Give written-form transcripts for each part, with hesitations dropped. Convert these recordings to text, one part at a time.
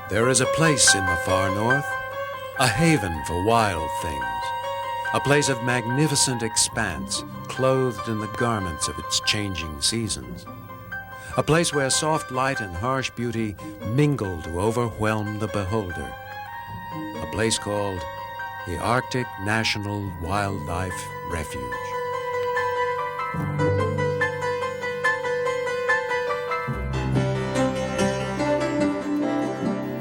There is a place in the far north, a haven for wild things, a place of magnificent expanse, clothed in the garments of its changing seasons, a place where soft light and harsh beauty mingle to overwhelm the beholder, a place called the Arctic National Wildlife Refuge.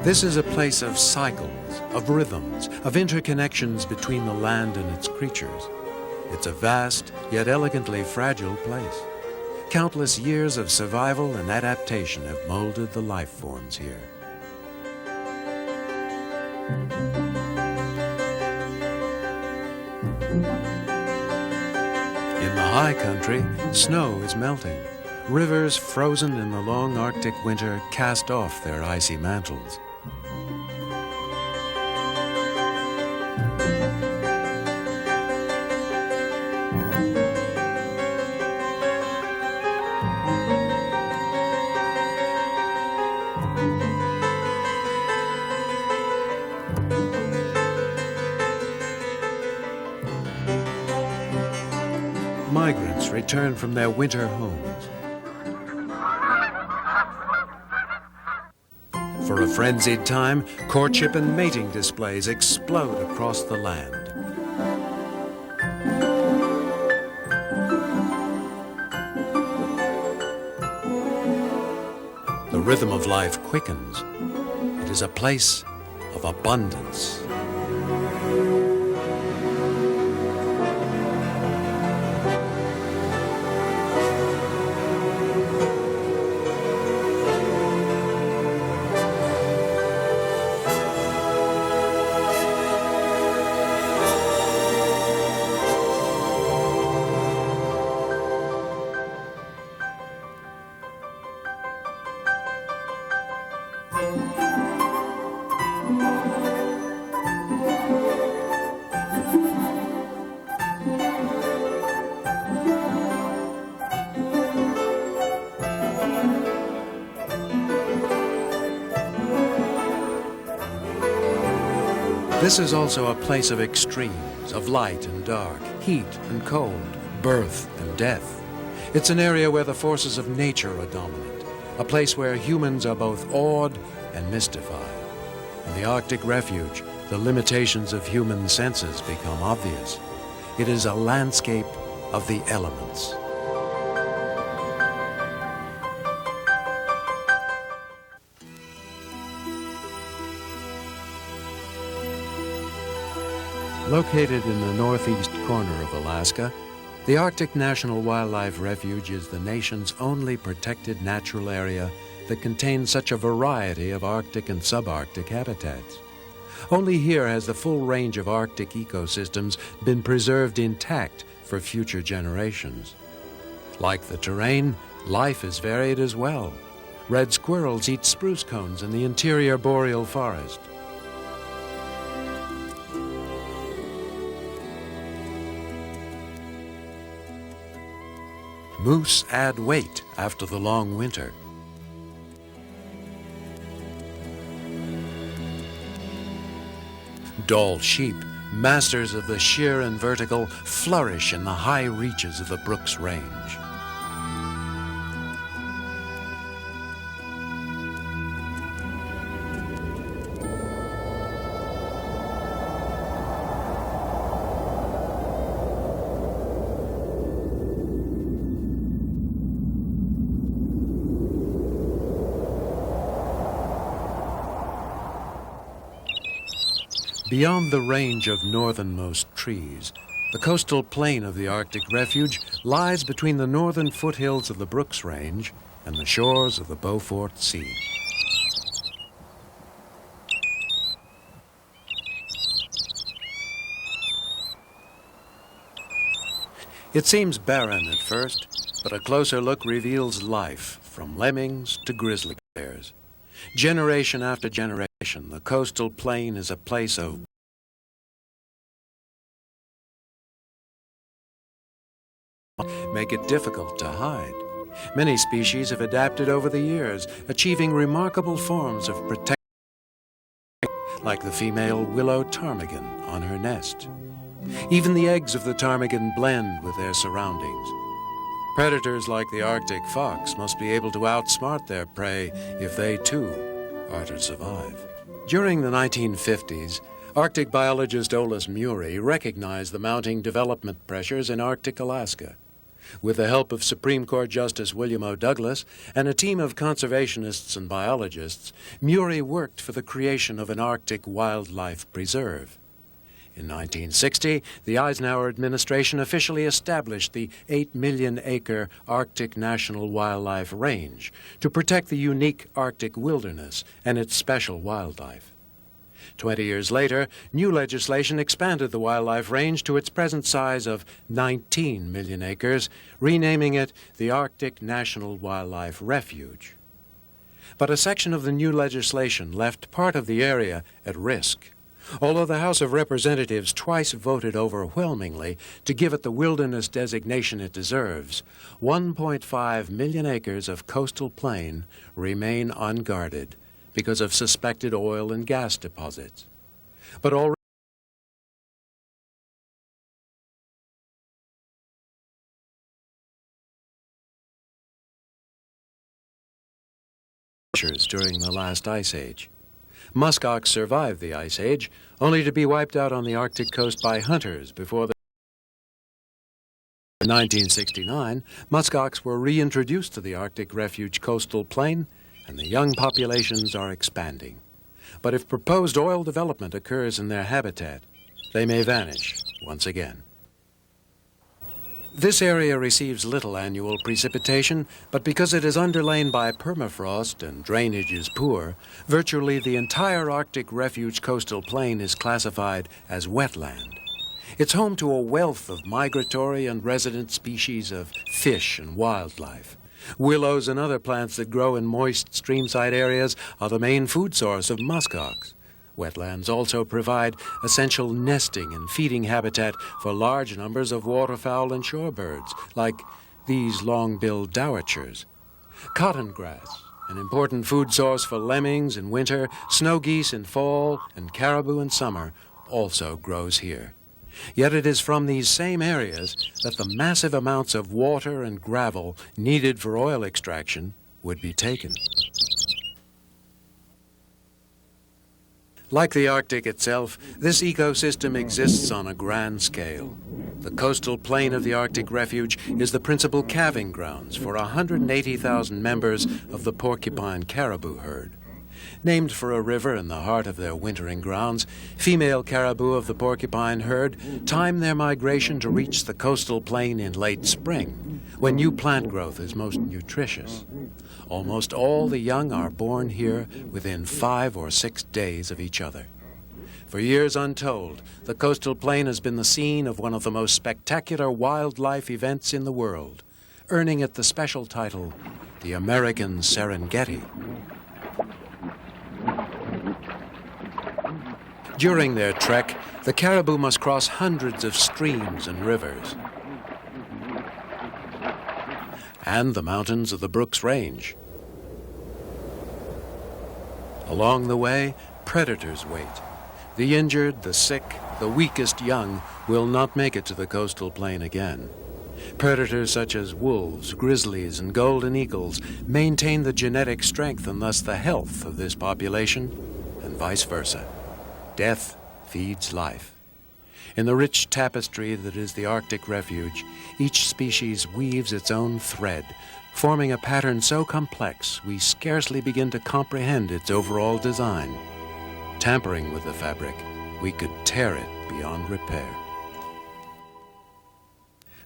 This is a place of cycles, of rhythms, of interconnections between the land and its creatures. It's a vast, yet elegantly fragile place. Countless years of survival and adaptation have molded the life forms here. In the high country, snow is melting. Rivers frozen in the long Arctic winter cast off their icy mantles. Migrants return from their winter homes. For a frenzied time, courtship and mating displays explode across the land. The rhythm of life quickens. It is a place of abundance. This is also a place of extremes, of light and dark, heat and cold, birth and death. It's an area where the forces of nature are dominant, a place where humans are both awed and mystified. In the Arctic Refuge, the limitations of human senses become obvious. It is a landscape of the elements. Located in the northeast corner of Alaska, the Arctic National Wildlife Refuge is the nation's only protected natural area that contains such a variety of Arctic and subarctic habitats. Only here has the full range of Arctic ecosystems been preserved intact for future generations. Like the terrain, life is varied as well. Red squirrels eat spruce cones in the interior boreal forest. Moose add weight after the long winter. Dall sheep, masters of the sheer and vertical, flourish in the high reaches of the Brooks Range. Beyond the range of northernmost trees, the coastal plain of the Arctic Refuge lies between the northern foothills of the Brooks Range and the shores of the Beaufort Sea. It seems barren at first, but a closer look reveals life, from lemmings to grizzly bears. Generation after generation, the coastal plain is a place of make it difficult to hide. Many species have adapted over the years, achieving remarkable forms of protection. like the female willow ptarmigan on her nest. Even the eggs of the ptarmigan blend with their surroundings. Predators like the Arctic fox must be able to outsmart their prey if they, too, are to survive. During the 1950s, Arctic biologist Olaus Murie recognized the mounting development pressures in Arctic Alaska. With the help of Supreme Court Justice William O. Douglas and a team of conservationists and biologists, Murie worked for the creation of an Arctic wildlife preserve. In 1960, the Eisenhower administration officially established the 8-million-acre Arctic National Wildlife Range to protect the unique Arctic wilderness and its special wildlife. 20 years later, new legislation expanded the wildlife range to its present size of 19 million acres, renaming it the Arctic National Wildlife Refuge. But a section of the new legislation left part of the area at risk. Although the House of Representatives twice voted overwhelmingly to give it the wilderness designation it deserves, 1.5 million acres of coastal plain remain unguarded because of suspected oil and gas deposits. But already during the last ice age. Muskox survived the ice age, only to be wiped out on the Arctic coast by hunters before in 1969, muskox were reintroduced to the Arctic Refuge coastal plain, and the young populations are expanding. But if proposed oil development occurs in their habitat, they may vanish once again. This area receives little annual precipitation, but because it is underlain by permafrost and drainage is poor, virtually the entire Arctic Refuge coastal plain is classified as wetland. It's home to a wealth of migratory and resident species of fish and wildlife. Willows and other plants that grow in moist streamside areas are the main food source of muskox. Wetlands also provide essential nesting and feeding habitat for large numbers of waterfowl and shorebirds, like these long-billed dowitchers. Cotton grass, an important food source for lemmings in winter, snow geese in fall, and caribou in summer, also grows here. Yet it is from these same areas that the massive amounts of water and gravel needed for oil extraction would be taken. Like the Arctic itself, this ecosystem exists on a grand scale. The coastal plain of the Arctic Refuge is the principal calving grounds for 180,000 members of the Porcupine Caribou herd. Named for a river in the heart of their wintering grounds, female caribou of the porcupine herd time their migration to reach the coastal plain in late spring, when new plant growth is most nutritious. Almost all the young are born here within 5 or 6 days of each other. For years untold, the coastal plain has been the scene of one of the most spectacular wildlife events in the world, earning it the special title, the American Serengeti. During their trek, the caribou must cross hundreds of streams and rivers, and the mountains of the Brooks Range. Along the way, predators wait. The injured, the sick, the weakest young will not make it to the coastal plain again. Predators such as wolves, grizzlies, and golden eagles maintain the genetic strength and thus the health of this population, and vice versa. Death feeds life. In the rich tapestry that is the Arctic Refuge, each species weaves its own thread, forming a pattern so complex we scarcely begin to comprehend its overall design. Tampering with the fabric, we could tear it beyond repair.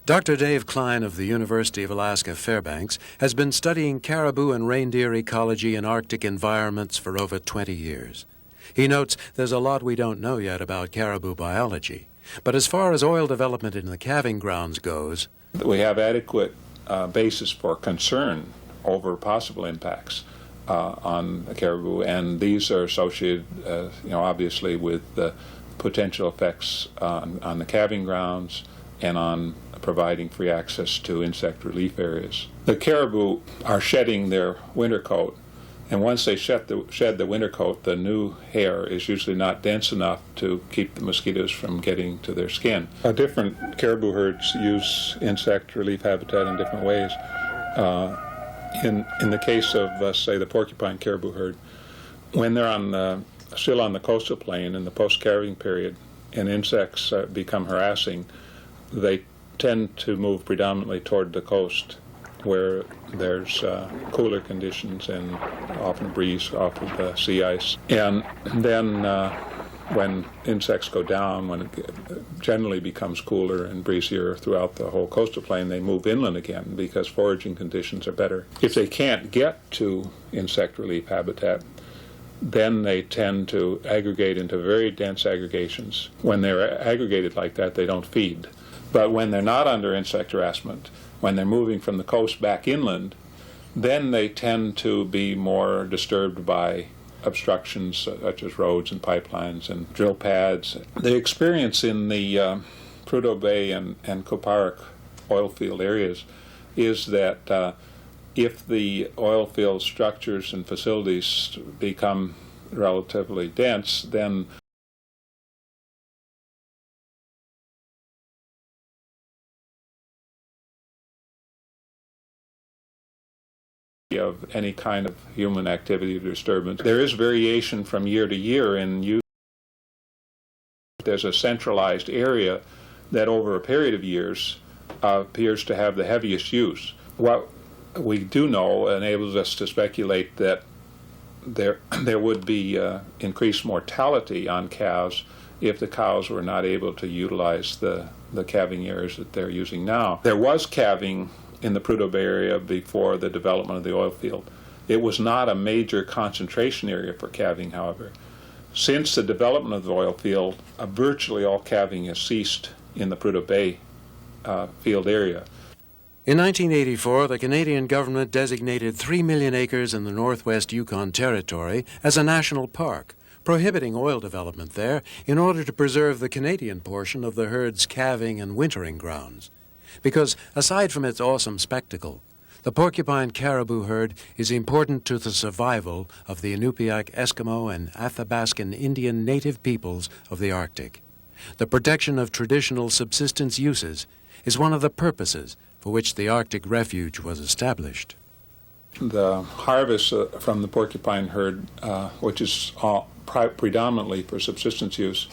Dr. Dave Klein of the University of Alaska Fairbanks has been studying caribou and reindeer ecology in Arctic environments for over 20 years. He notes there's a lot we don't know yet about caribou biology. But as far as oil development in the calving grounds goes, we have adequate basis for concern over possible impacts on the caribou, and these are associated, obviously with the potential effects on the calving grounds and on providing free access to insect relief areas. The caribou are shedding their winter coat And once they shed the winter coat, the new hair is usually not dense enough to keep the mosquitoes from getting to their skin. Different caribou herds use insect relief habitat in different ways. In the case of, say, the porcupine caribou herd, when they're still on the coastal plain in the post-calving period and insects become harassing, they tend to move predominantly toward the coast, where there's cooler conditions and often a breeze off of the sea ice. And then when insects go down, when it generally becomes cooler and breezier throughout the whole coastal plain, they move inland again because foraging conditions are better. If they can't get to insect relief habitat, then they tend to aggregate into very dense aggregations. When they're aggregated like that, they don't feed. But when they're not under insect harassment, when they're moving from the coast back inland, then they tend to be more disturbed by obstructions such as roads and pipelines and drill pads. The experience in the Prudhoe Bay and Koparik oil field areas is that if the oil field structures and facilities become relatively dense, then of any kind of human activity or disturbance. There is variation from year to year in use. There's a centralized area that over a period of years appears to have the heaviest use. What we do know enables us to speculate that there would be increased mortality on calves if the cows were not able to utilize the calving areas that they're using now. There was calving in the Prudhoe Bay area before the development of the oil field. It was not a major concentration area for calving, however. Since the development of the oil field, virtually all calving has ceased in the Prudhoe Bay field area. In 1984, the Canadian government designated 3 million acres in the Northwest Yukon Territory as a national park, prohibiting oil development there in order to preserve the Canadian portion of the herd's calving and wintering grounds. Because aside from its awesome spectacle, the porcupine caribou herd is important to the survival of the Inupiat, Eskimo, and Athabascan Indian native peoples of the Arctic. The protection of traditional subsistence uses is one of the purposes for which the Arctic Refuge was established. The harvest from the porcupine herd, which is predominantly for subsistence use,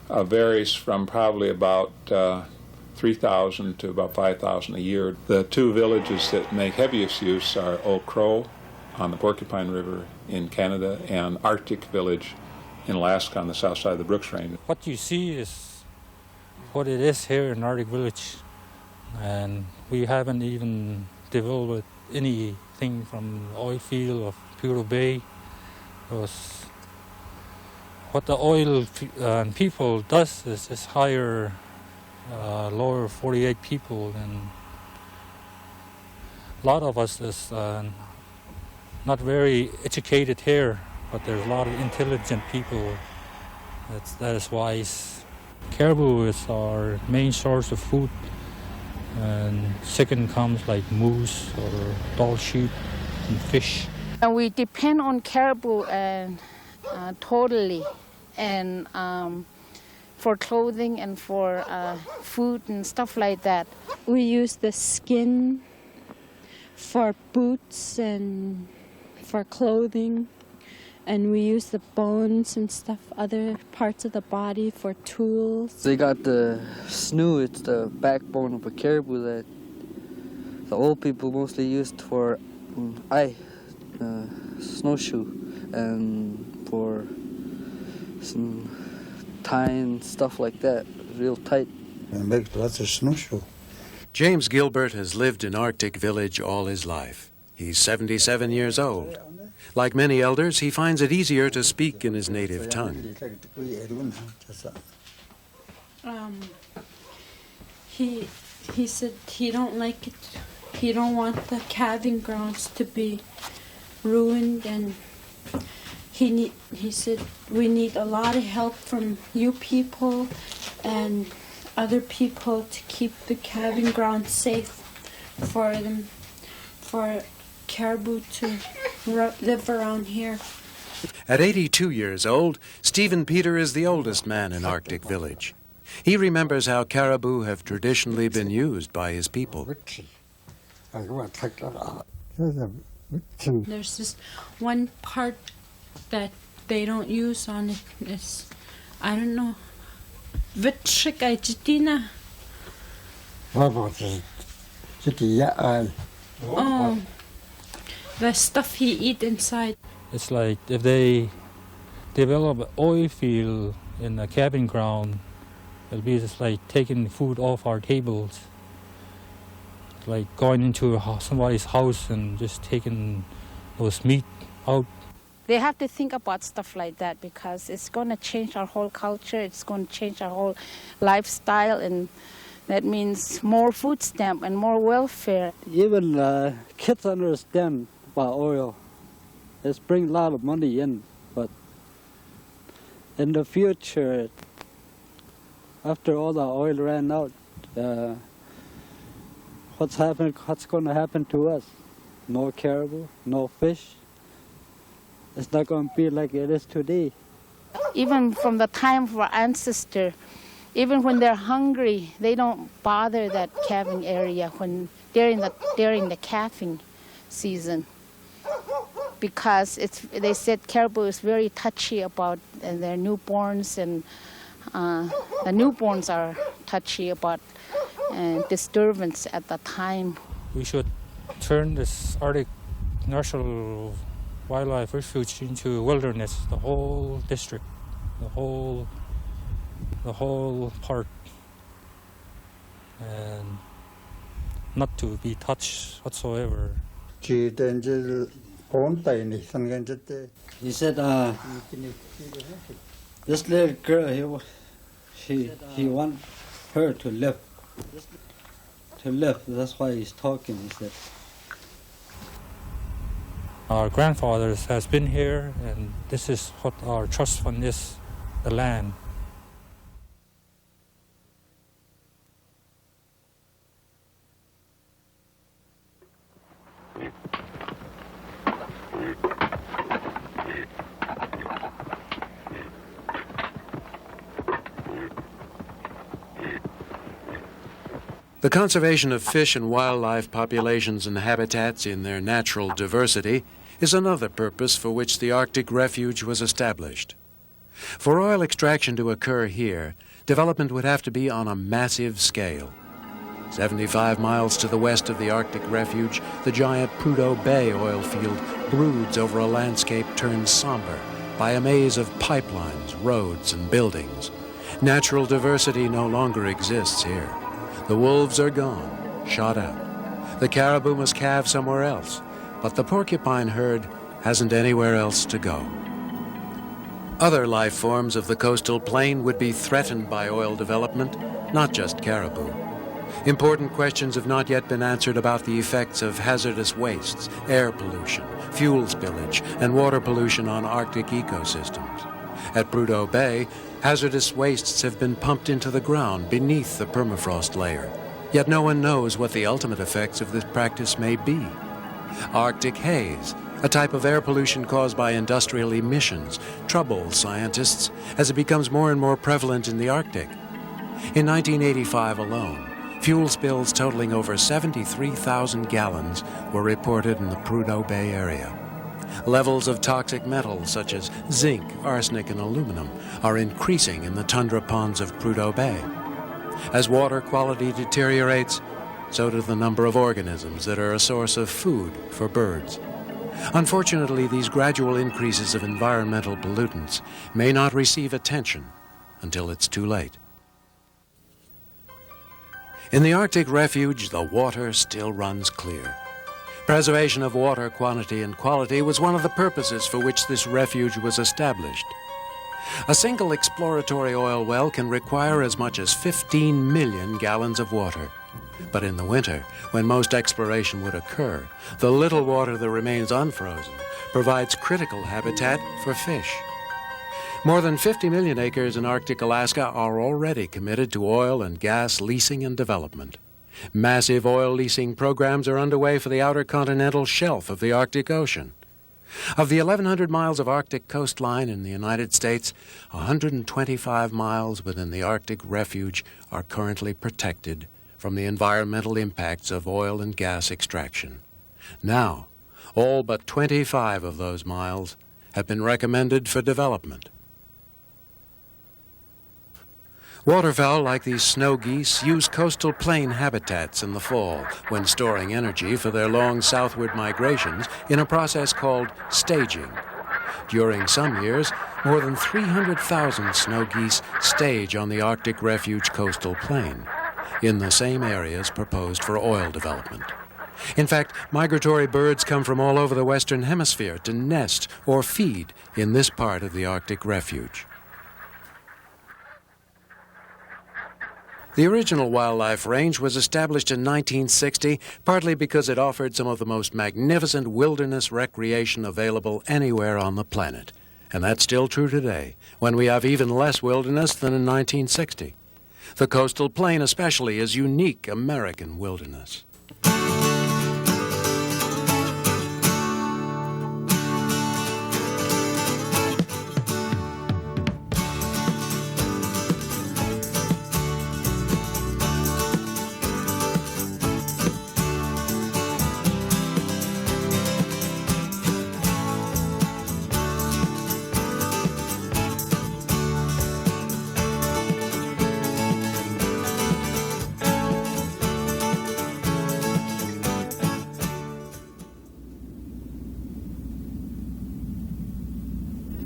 varies from probably about 3,000 to about 5,000 a year. The two villages that make heaviest use are Old Crow on the Porcupine River in Canada and Arctic Village in Alaska on the south side of the Brooks Range. What you see is what it is here in Arctic Village, and we haven't even developed anything from the oil field of Prudhoe Bay, because what the oil people does is hire lower 48 people, and a lot of us is not very educated here, but there's a lot of intelligent people that is wise. Caribou is our main source of food, and second comes like moose or tall sheep and fish. And we depend on caribou totally, and for clothing and for food and stuff like that. We use the skin for boots and for clothing, and we use the bones and stuff, other parts of the body, for tools. They got the snoot, it's the backbone of a caribou that the old people mostly used for snowshoe and for some tying stuff like that, real tight. And make lots of snowshoe. James Gilbert has lived in Arctic Village all his life. He's 77 years old. Like many elders, he finds it easier to speak in his native tongue. He said he don't like it. He don't want the calving grounds to be ruined, and he said we need a lot of help from you people and other people to keep the calving grounds safe for them, for caribou to live around here. At 82 years old, Stephen Peter is the oldest man in Arctic Village. He remembers how caribou have traditionally been used by his people. There's this one part that they don't use on it. It's, I don't know. The stuff he eat inside. It's like if they develop an oil field in the cabin ground, it'll be just like taking food off our tables. Like going into somebody's house and just taking those meat out. They have to think about stuff like that because it's going to change our whole culture. It's going to change our whole lifestyle, and that means more food stamp and more welfare. Even kids understand about oil. It's bring a lot of money in, but in the future, after all the oil ran out, what's going to happen to us? No caribou, no fish. It's not going to be like it is today. Even from the time of our ancestor, even when they're hungry, they don't bother that calving area when during the calving season, because they said caribou is very touchy about their newborns, and the newborns are touchy about disturbance at the time. We should turn this Arctic National Wildlife Refuge into wilderness, the whole district, the whole park, and not to be touched whatsoever. He said, this little girl, he want her to live. That's why he's talking, he said. Our grandfathers has been here, and this is what our trust fund is, the land. The conservation of fish and wildlife populations and habitats in their natural diversity is another purpose for which the Arctic Refuge was established. For oil extraction to occur here, development would have to be on a massive scale. 75 miles to the west of the Arctic Refuge, the giant Prudhoe Bay oil field broods over a landscape turned somber by a maze of pipelines, roads, and buildings. Natural diversity no longer exists here. The wolves are gone, shot out. The caribou must calve somewhere else, but the porcupine herd hasn't anywhere else to go. Other life forms of the coastal plain would be threatened by oil development, not just caribou. Important questions have not yet been answered about the effects of hazardous wastes, air pollution, fuel spillage, and water pollution on Arctic ecosystems. At Prudhoe Bay, hazardous wastes have been pumped into the ground beneath the permafrost layer. Yet no one knows what the ultimate effects of this practice may be. Arctic haze, a type of air pollution caused by industrial emissions, troubles scientists as it becomes more and more prevalent in the Arctic. In 1985 alone, fuel spills totaling over 73,000 gallons were reported in the Prudhoe Bay area. Levels of toxic metals such as zinc, arsenic, and aluminum are increasing in the tundra ponds of Prudhoe Bay. As water quality deteriorates, so do the number of organisms that are a source of food for birds. Unfortunately, these gradual increases of environmental pollutants may not receive attention until it's too late. In the Arctic Refuge, the water still runs clear. Preservation of water quantity and quality was one of the purposes for which this refuge was established. A single exploratory oil well can require as much as 15 million gallons of water. But in the winter, when most exploration would occur, the little water that remains unfrozen provides critical habitat for fish. More than 50 million acres in Arctic Alaska are already committed to oil and gas leasing and development. Massive oil leasing programs are underway for the outer continental shelf of the Arctic Ocean. Of the 1,100 miles of Arctic coastline in the United States, 125 miles within the Arctic Refuge are currently protected from the environmental impacts of oil and gas extraction. Now, all but 25 of those miles have been recommended for development. Waterfowl like these snow geese use coastal plain habitats in the fall when storing energy for their long southward migrations in a process called staging. During some years, more than 300,000 snow geese stage on the Arctic Refuge coastal plain, in the same areas proposed for oil development. In fact, migratory birds come from all over the Western Hemisphere to nest or feed in this part of the Arctic Refuge. The original wildlife range was established in 1960, partly because it offered some of the most magnificent wilderness recreation available anywhere on the planet. And that's still true today, when we have even less wilderness than in 1960. The coastal plain especially is unique American wilderness.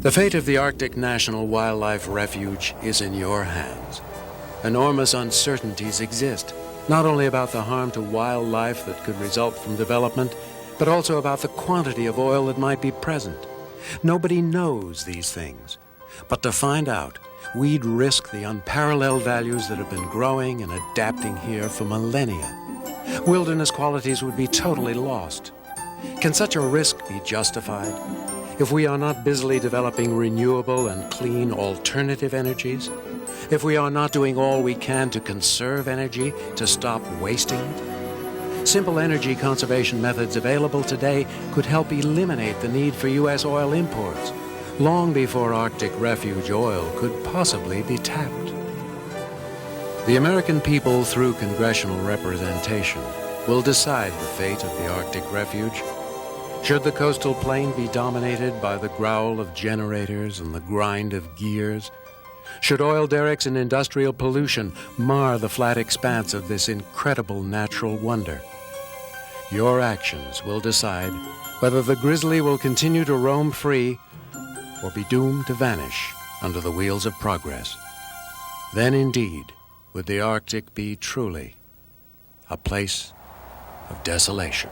The fate of the Arctic National Wildlife Refuge is in your hands. Enormous uncertainties exist, not only about the harm to wildlife that could result from development, but also about the quantity of oil that might be present. Nobody knows these things. But to find out, we'd risk the unparalleled values that have been growing and adapting here for millennia. Wilderness qualities would be totally lost. Can such a risk be justified? If we are not busily developing renewable and clean alternative energies, if we are not doing all we can to conserve energy, to stop wasting it, simple energy conservation methods available today could help eliminate the need for U.S. oil imports, long before Arctic Refuge oil could possibly be tapped. The American people, through congressional representation, will decide the fate of the Arctic Refuge. Should the coastal plain be dominated by the growl of generators and the grind of gears? Should oil derricks and industrial pollution mar the flat expanse of this incredible natural wonder? Your actions will decide whether the grizzly will continue to roam free or be doomed to vanish under the wheels of progress. Then indeed would the Arctic be truly a place of desolation.